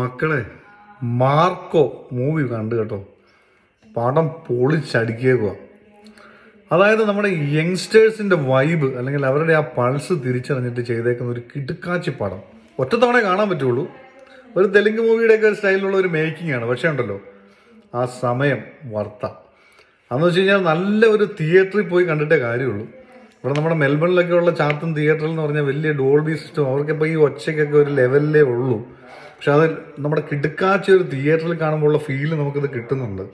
മക്കളെ, Marco movie കണ്ടു കേട്ടോ. പടം പൊളിച്ചടിക്കുക. അതായത് നമ്മുടെ യങ്സ്റ്റേഴ്സിൻ്റെ വൈബ് അല്ലെങ്കിൽ അവരുടെ ആ പൾസ് തിരിച്ചറിഞ്ഞിട്ട് ചെയ്തേക്കുന്ന ഒരു കിടുക്കാച്ചി പടം. ഒറ്റത്തവണ കാണാൻ പറ്റുള്ളൂ. ഒരു തെലുങ്ക് മൂവിയുടെയൊക്കെ സ്റ്റൈലിലുള്ള ഒരു മേക്കിംഗ് ആണ്. പക്ഷേ ഉണ്ടല്ലോ, ആ സമയം വർത്ത. അതെന്ന് വെച്ച് കഴിഞ്ഞാൽ നല്ല ഒരു തിയേറ്ററിൽ പോയി കണ്ടിട്ടേ കാര്യമുള്ളൂ. ഇവിടെ നമ്മുടെ മെൽബണിലൊക്കെ ഉള്ള ചാത്തൻ തിയേറ്ററിൽ എന്ന് പറഞ്ഞാൽ വലിയ ഡോൾബി സിസ്റ്റം, അവർക്കിപ്പോൾ ഈ ഒച്ചയ്ക്കൊക്കെ ഒരു ലെവലിലേ ഉള്ളൂ. പക്ഷെ അത് നമ്മുടെ കിടുക്കാച്ചി ഒരു തിയേറ്ററിൽ കാണുമ്പോൾ ഉള്ള ഫീല് നമുക്കിത് കിട്ടുന്നുണ്ട്.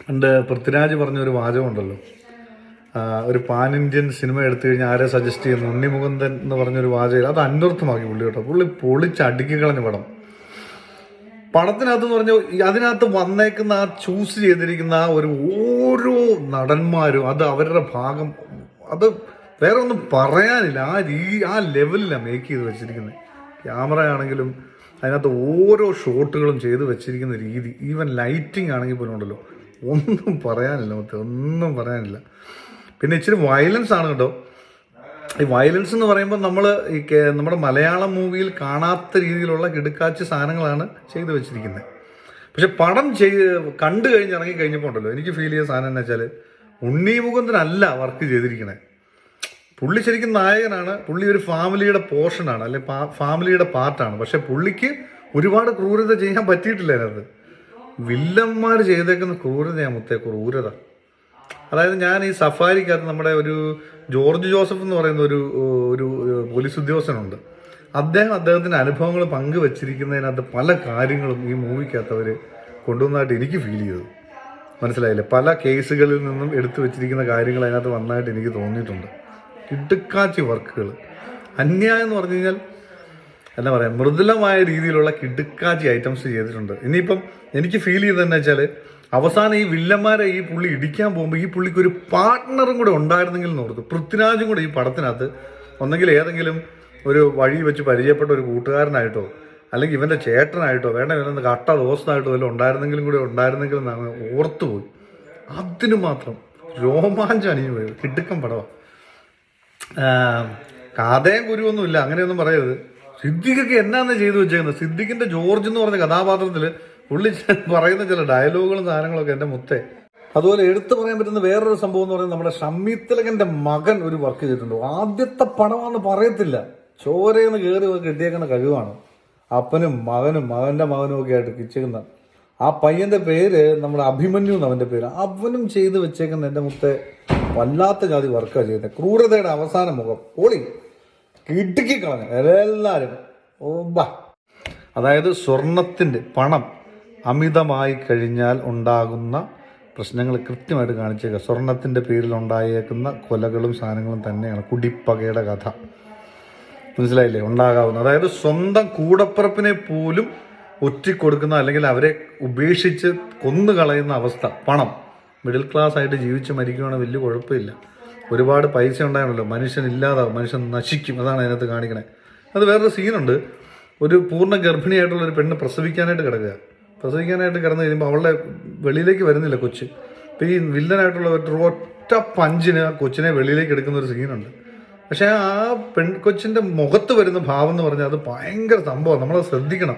പണ്ട് പൃഥ്വിരാജ് പറഞ്ഞൊരു വാചകമുണ്ടല്ലോ, ഒരു പാൻ ഇന്ത്യൻ സിനിമ എടുത്തു കഴിഞ്ഞാൽ ആരെ സജസ്റ്റ് ചെയ്യുന്നു, ഉണ്ണി മുകുന്ദൻ എന്ന് പറഞ്ഞൊരു വാചകം. അത് അന്വർത്ഥമാക്കി പുള്ളി കേട്ടോ. പുള്ളി പൊളിച്ചടുക്കി കളഞ്ഞ പടത്തിനകത്തെന്ന് പറഞ്ഞാൽ അതിനകത്ത് വന്നേക്കുന്ന ആ ചൂസ് ചെയ്തിരിക്കുന്ന ആ ഒരു ഓരോ നടന്മാരും അത് അവരുടെ ഭാഗം, അത് വേറെ ഒന്നും പറയാനില്ല. ആ ലെവലിലാണ് മേക്ക് ചെയ്ത് വെച്ചിരിക്കുന്നത്. ക്യാമറ ആണെങ്കിലും അതിനകത്ത് ഓരോ ഷോട്ടുകളും ചെയ്ത് വെച്ചിരിക്കുന്ന രീതി, ഈവൻ ലൈറ്റിംഗ് ആണെങ്കിൽ പോലും ഉണ്ടല്ലോ, ഒന്നും പറയാനില്ല. ഒന്നും പറയാനില്ല. പിന്നെ ഇച്ചിരി വയലൻസ് ആണ് കേട്ടോ. ഈ വയലൻസ് എന്ന് പറയുമ്പോൾ നമ്മൾ നമ്മുടെ മലയാളം മൂവിയിൽ കാണാത്ത രീതിയിലുള്ള കിടുക്കാച്ചി സാധനങ്ങളാണ് ചെയ്തു വെച്ചിരിക്കുന്നത്. പക്ഷെ പടം കണ്ടു കഴിഞ്ഞ് ഇറങ്ങി കഴിഞ്ഞപ്പോൾ ഉണ്ടല്ലോ, എനിക്ക് ഫീൽ ചെയ്ത സാധനം എന്ന് വെച്ചാൽ ഉണ്ണി മുകുന്ദനല്ല വർക്ക് ചെയ്തിരിക്കണേ. പുള്ളി ശരിക്കും നായകനാണ്. പുള്ളി ഒരു ഫാമിലിയുടെ പോർഷനാണ്, അല്ലെ ഫാമിലിയുടെ പാർട്ടാണ്. പക്ഷെ പുള്ളിക്ക് ഒരുപാട് ക്രൂരത ചെയ്യാൻ പറ്റിയിട്ടില്ല അതിനകത്ത്. വില്ലന്മാർ ചെയ്തേക്കുന്ന ക്രൂരതയാണ് ക്രൂരത. അതായത് ഞാൻ ഈ സഫാരിക്കകത്ത് നമ്മുടെ ഒരു ജോർജ് ജോസഫ് എന്ന് പറയുന്ന ഒരു പോലീസ് ഉദ്യോഗസ്ഥനുണ്ട്. അദ്ദേഹത്തിൻ്റെ അനുഭവങ്ങൾ പങ്കുവച്ചിരിക്കുന്നതിനകത്ത് പല കാര്യങ്ങളും ഈ മൂവിക്കകത്ത് അവർ കൊണ്ടുവന്നതായിട്ട് എനിക്ക് ഫീൽ ചെയ്തു. മനസ്സിലായില്ലേ? പല കേസുകളിൽ നിന്നും എടുത്തു വെച്ചിരിക്കുന്ന കാര്യങ്ങൾ അതിനകത്ത് വന്നതായിട്ട് എനിക്ക് തോന്നിയിട്ടുണ്ട്. കിടുക്കാച്ചി വർക്കുകൾ, അന്യായം എന്ന് പറഞ്ഞു കഴിഞ്ഞാൽ എന്താ പറയുക, മൃദുലമായ രീതിയിലുള്ള കിടുക്കാച്ചി ഐറ്റംസ് ചെയ്തിട്ടുണ്ട്. ഇനിയിപ്പം എനിക്ക് ഫീൽ ചെയ്തതെന്ന് വെച്ചാൽ അവസാനം ഈ വില്ലന്മാരെ ഈ പുള്ളി ഇടിക്കാൻ പോകുമ്പോൾ ഈ പുള്ളിക്ക് ഒരു പാർട്ട്ണറും കൂടെ ഉണ്ടായിരുന്നെങ്കിൽ എന്ന് ഓർത്തു. പൃഥ്വിരാജും കൂടെ ഈ പടത്തിനകത്ത് ഒന്നെങ്കിൽ ഏതെങ്കിലും ഒരു വഴി വെച്ച് പരിചയപ്പെട്ട ഒരു കൂട്ടുകാരനായിട്ടോ അല്ലെങ്കിൽ ഇവൻ്റെ ചേട്ടനായിട്ടോ ഇവൻ്റെ കട്ട ദോസ്തായിട്ടോ വല്ലതും ഉണ്ടായിരുന്നെങ്കിലും എന്നാണ് ഓർത്തുപോയി. അതിന് മാത്രം രോമാഞ്ചം അണിഞ്ഞു പോയത്. കിടുക്കം പടമാണ്. കഥയും ഗുരുവൊന്നുമില്ല, അങ്ങനെയൊന്നും പറയരുത്. സിദ്ദിഖൊക്കെ എന്നാന്ന് ചെയ്തു വെച്ചേക്കുന്നത്. സിദ്ദിഖിൻ്റെ ജോർജ് എന്ന് പറഞ്ഞ കഥാപാത്രത്തിൽ പുള്ളി പറയുന്ന ചില ഡയലോഗുകളും സാധനങ്ങളൊക്കെ എൻ്റെ മുത്തേ. അതുപോലെ എടുത്തു പറയാൻ പറ്റുന്ന വേറൊരു സംഭവം എന്ന് പറയുന്നത് നമ്മുടെ ഷമ്മി തിലകൻ്റെ മകൻ ഒരു വർക്ക് ചെയ്തിട്ടുണ്ട്. ആദ്യത്തെ പടമാണെന്ന് പറയത്തില്ല, ചോരയെന്ന് കയറി കിട്ടിയേക്കുന്ന കഴിവാണ്. അപ്പനും മകനും മകൻ്റെ മകനും ഒക്കെ ആയിട്ട് കിച്ചേക്കുന്ന ആ പയ്യൻ്റെ പേര് നമ്മുടെ അഭിമന്യു എന്ന് അവൻ്റെ പേര്. അവനും ചെയ്ത് വെച്ചേക്കുന്ന എൻ്റെ മുത്തേ വല്ലാത്ത ജാതി വർക്കാണ് ചെയ്യുന്നത്. ക്രൂരതയുടെ അവസാന മുഖം പോളി കിടുക്കി കളഞ്ഞ എല്ലാവരും അതായത് സ്വർണത്തിൻ്റെ പണം അമിതമായി കഴിഞ്ഞാൽ ഉണ്ടാകുന്ന പ്രശ്നങ്ങൾ കൃത്യമായിട്ട് കാണിച്ചേക്കുക. സ്വർണത്തിൻ്റെ പേരിൽ ഉണ്ടായേക്കുന്ന കൊലകളും സാധനങ്ങളും തന്നെയാണ് കുടിപ്പകയുടെ കഥ. മനസ്സിലായില്ലേ? ഉണ്ടാകാവുന്ന, അതായത് സ്വന്തം കൂടപ്പിറപ്പിനെ പോലും ഒറ്റിക്കൊടുക്കുന്ന അല്ലെങ്കിൽ അവരെ ഉപേക്ഷിച്ച് കൊന്നുകളയുന്ന അവസ്ഥ. പണം മിഡിൽ ക്ലാസ് ആയിട്ട് ജീവിച്ച് മരിക്കുകയാണെങ്കിൽ വലിയ കുഴപ്പമില്ല. ഒരുപാട് പൈസ ഉണ്ടായാണല്ലോ മനുഷ്യൻ ഇല്ലാതാവും, മനുഷ്യൻ നശിക്കും. അതാണ് അതിനകത്ത് കാണിക്കണേ. അത് വേറൊരു സീനുണ്ട്. ഒരു പൂർണ്ണ ഗർഭിണിയായിട്ടുള്ളൊരു പെണ്ണ് പ്രസവിക്കാനായിട്ട് കിടന്നു കഴിയുമ്പോൾ അവളുടെ വെളിയിലേക്ക് വരുന്നില്ല കൊച്ച്. അപ്പോൾ ഈ വില്ലനായിട്ടുള്ള ഒറ്റ പഞ്ചിന് ആ കൊച്ചിനെ വെളിയിലേക്ക് എടുക്കുന്ന ഒരു സീനുണ്ട്. പക്ഷേ ആ പെൺകൊച്ചിൻ്റെ മുഖത്ത് വരുന്ന ഭാവം എന്ന് പറഞ്ഞാൽ അത് ഭയങ്കര സംഭവം. നമ്മളത് ശ്രദ്ധിക്കണം.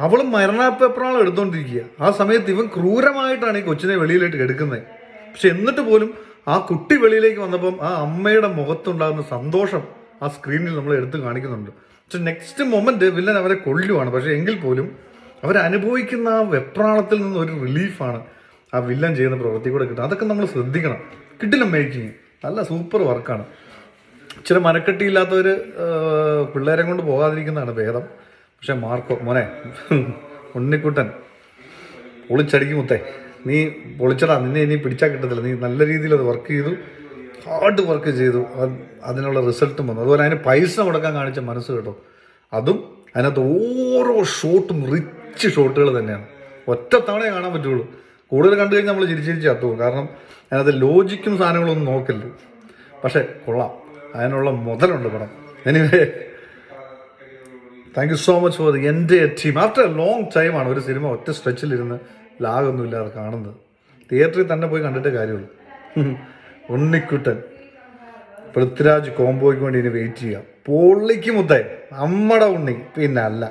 അവൾ മരണപ്പെപ്രാളം എടുത്തുകൊണ്ടിരിക്കുക. ആ സമയത്ത് ഇവൻ ക്രൂരമായിട്ടാണ് ഈ കൊച്ചിനെ വെളിയിലേക്ക് എടുക്കുന്നത്. പക്ഷെ എന്നിട്ട് പോലും ആ കുട്ടി വെളിയിലേക്ക് വന്നപ്പം ആ അമ്മയുടെ മുഖത്തുണ്ടാകുന്ന സന്തോഷം ആ സ്ക്രീനിൽ നമ്മൾ എടുത്ത് കാണിക്കുന്നുണ്ട്. പക്ഷെ നെക്സ്റ്റ് മൊമെന്റ് വില്ലൻ അവരെ കൊല്ലുവാണ്. പക്ഷെ എങ്കിൽ പോലും അവരനുഭവിക്കുന്ന ആ വെപ്രാളത്തിൽ നിന്ന് ഒരു റിലീഫാണ് ആ വില്ലൻ ചെയ്യുന്ന പ്രവൃത്തി കൂടെ കിട്ടുന്നത്. അതൊക്കെ നമ്മൾ ശ്രദ്ധിക്കണം. കിട്ടില്ല മേക്കിങ്, നല്ല സൂപ്പർ വർക്കാണ്. ഇച്ചിരി മനക്കെട്ടിയില്ലാത്തവർ പിള്ളേരെ കൊണ്ട് പോകാതിരിക്കുന്നതാണ് ഭേദം. പക്ഷെ മാർക്കോ മോനെ, ഉണ്ണിക്കുട്ടൻ പൊളിച്ചടിക്കും മുത്തേ. നീ പൊളിച്ചടാ, നിന്നെ ഇനി പിടിച്ചാൽ കിട്ടത്തില്ല. നീ നല്ല രീതിയിൽ അത് വർക്ക് ചെയ്തു, ഹാർഡ് വർക്ക് ചെയ്തു, അതിനുള്ള റിസൾട്ടും വന്നു. അതുപോലെ അതിന് പൈസ മുടക്കാൻ കാണിച്ച മനസ്സ് കേട്ടോ. അതും അതിനകത്ത് ഓരോ ഷോട്ടും റിച്ച് ഷോട്ടുകൾ തന്നെയാണ്. ഒറ്റ തവണയെ കാണാൻ പറ്റുള്ളൂ. കൂടുതൽ കണ്ടു കഴിഞ്ഞാൽ നമ്മൾ ചിരിച്ചിരിച്ച് അത്തുപോകും. കാരണം അതിനകത്ത് ലോജിക്കും സാധനങ്ങളൊന്നും നോക്കരുത്. പക്ഷേ കൊള്ളാം, അതിനുള്ള മുതലുണ്ട് പടം. Anyway, thank you so much for എൻ്റെ ടീം. ആഫ്റ്റർ എ ലോങ് ടൈമാണ് ഒരു സിനിമ ഒറ്റ സ്ട്രെച്ചിലിരുന്ന് ലാഗൊന്നും ഇല്ലാതെ കാണുന്നത്. തിയേറ്ററിൽ തന്നെ പോയി കണ്ടിട്ടേ കാര്യമുള്ളൂ. ഉണ്ണിക്കുട്ടൻ പൃഥ്വിരാജ് കോംബോയ്ക്ക് വേണ്ടി ഇനി വെയിറ്റ് ചെയ്യാം. പൊള്ളിക്ക് മുത്തേ, നമ്മുടെ ഉണ്ണി പിന്നെ അല്ല.